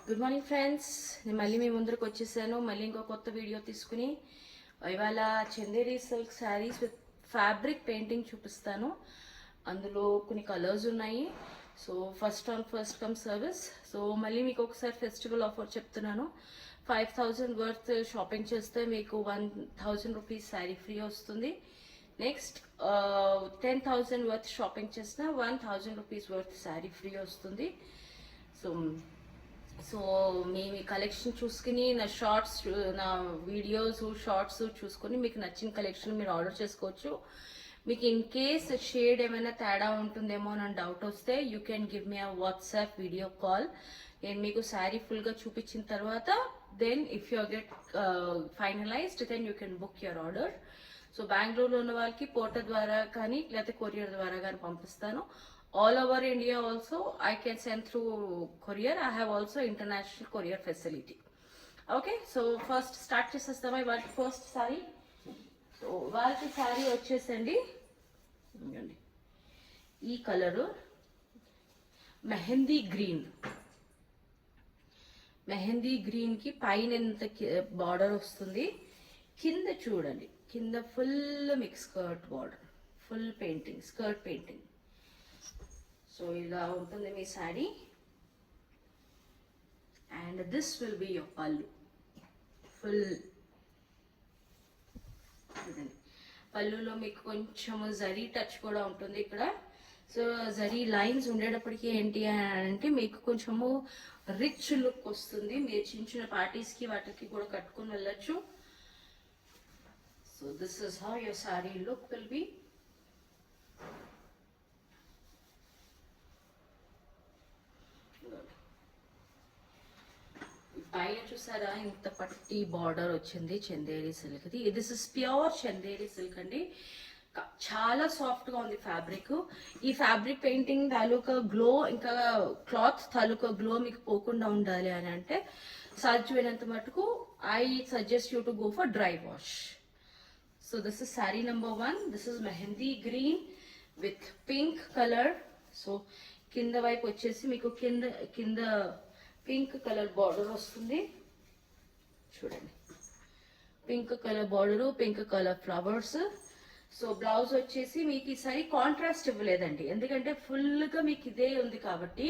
Good morning friends, నేను మళ్ళీ మీ ముందరకు వచ్చేసాను. మళ్ళీ ఇంకో కొత్త వీడియో తీసుకుని ఇవాళ Chanderi silk saris with fabric painting చూపిస్తాను. అందులో కొన్ని కలర్స్ ఉన్నాయి. So first come service. So మళ్ళీ మీకు ఒకసారి ఫెస్టివల్ ఆఫర్ చెప్తున్నాను. 5000 వర్త్ షాపింగ్ చేస్తే మీకు 1000 రూపీస్ శారీ ఫ్రీ వస్తుంది. నెక్స్ట్ 10,000 వర్త్ షాపింగ్ చేసిన 1000 రూపీస్ వర్త్ శారీ ఫ్రీ వస్తుంది. సో మీ కలెక్షన్ చూసుకుని నా షార్ట్స్, నా వీడియోస్ షార్ట్స్ చూసుకొని మీకు నచ్చిన కలెక్షన్ మీరు ఆర్డర్ చేసుకోవచ్చు. మీకు ఇన్ కేస్ షేడ్ ఏమైనా తేడా ఉంటుందేమో అని డౌట్ వస్తే you can give me a WhatsApp video call. నేను మీకు శారీ ఫుల్గా చూపించిన తర్వాత then if you get finalised then you can book your order. So బెంగళూరులో ఉన్న వాళ్ళకి పోర్టర్ ద్వారా కానీ లేకపోతే కొరియర్ ద్వారా కానీ పంపిస్తాను. All over India also I can send through courier. I have also international courier facility. Okay, so first start చేసేస్తామా ఇవాళ ఫస్ట్ సారీ. సో వాళ్ళకి సారీ వచ్చేసండి ఈ కలరు మెహందీ గ్రీన్ కి పైన ఎంత బార్డర్ వస్తుంది, కింద చూడండి, కింద full mix skirt border, full painting, skirt painting. So ఇలా ఉంటుంది మీ sari. And this will be your pallu. Full పళ్ళులో మీకు కొంచెము జరీ టచ్ కూడా ఉంటుంది ఇక్కడ. సో జరీ లైన్స్ ఉండేటప్పటికీ ఏంటి అంటే మీకు కొంచెము రిచ్ లుక్ వస్తుంది. మీరు చిన్న చిన్న పార్టీస్కి వాటికి కూడా కట్టుకుని వెళ్ళచ్చు. So this is how your sari look will be. పైన చూసారా ఇంత పట్టి బార్డర్ వచ్చింది Chanderi silk. This is pure Chanderi silk అండి. చాలా సాఫ్ట్ గా ఉంది ఫ్యాబ్రిక్. ఈ ఫ్యాబ్రిక్ పెయింటింగ్ తాలూకా గ్లో, ఇంకా క్లాత్ తాలూకా గ్లో మీకు పోకుండా ఉండాలి అని అంటే సాధ్యమైనంత మటుకు I suggest you to go for dry wash. So this is sari number 1. This is mehndi green with pink colour. So కింద వైపు వచ్చేసి మీకు కింద పింక్ కలర్ బార్డర్ వస్తుంది. చూడండి, pink colour border, pink colour flowers. So blouse వచ్చేసి మీకు ఈసారి కాంట్రాస్ట్ ఇవ్వలేదండి, ఎందుకంటే ఫుల్గా మీకు ఇదే ఉంది కాబట్టి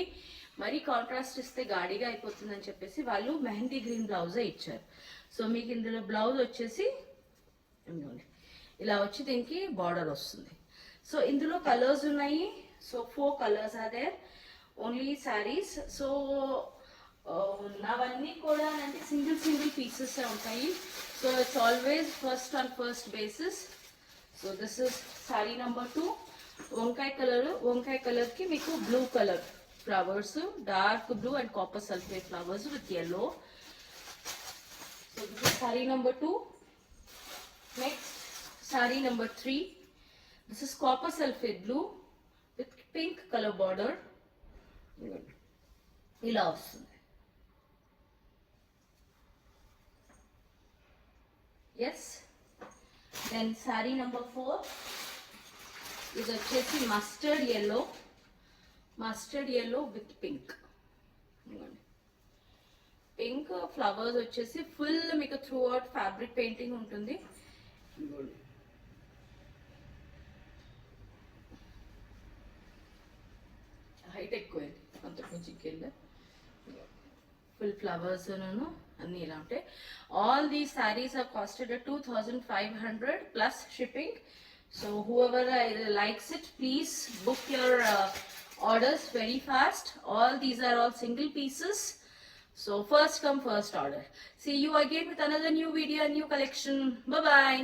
మరీ కాంట్రాస్ట్ ఇస్తే గాడిగా అయిపోతుందని చెప్పేసి వాళ్ళు మెహందీ గ్రీన్ బ్లౌజే ఇచ్చారు. సో మీకు ఇందులో బ్లౌజ్ వచ్చేసి ఇలా వచ్చి దీనికి బార్డర్ వస్తుంది. సో ఇందులో కలర్స్ ఉన్నాయి. So 4 colours are there only saris. So అవన్నీ కూడా అంటే సింగిల్ పీసెస్ ఉంటాయి. So it's always first basis. So this is sari number 2. వంకాయ కలర్ కి మీకు blue colour flowers, dark blue and copper sulphate flowers with yellow. So this is sari number 2. Next sari number 3. This is copper sulphate blue with pink colour border. ఇలా వస్తుంది. Yes. Then saree number 4 is వచ్చేసి mustard yellow with pink. Pink flowers వచ్చేసి full మీకు throughout fabric painting ఉంటుంది. Height ఎక్కువ అంత కొంచెం full flowers అన్ని ఇలా ఉంటాయి. All these saris are costed at 2,500 plus shipping. So whoever likes it, please book your orders very fast. All these are all single pieces. So first come first order. See you again with another new video, new collection. Bye bye.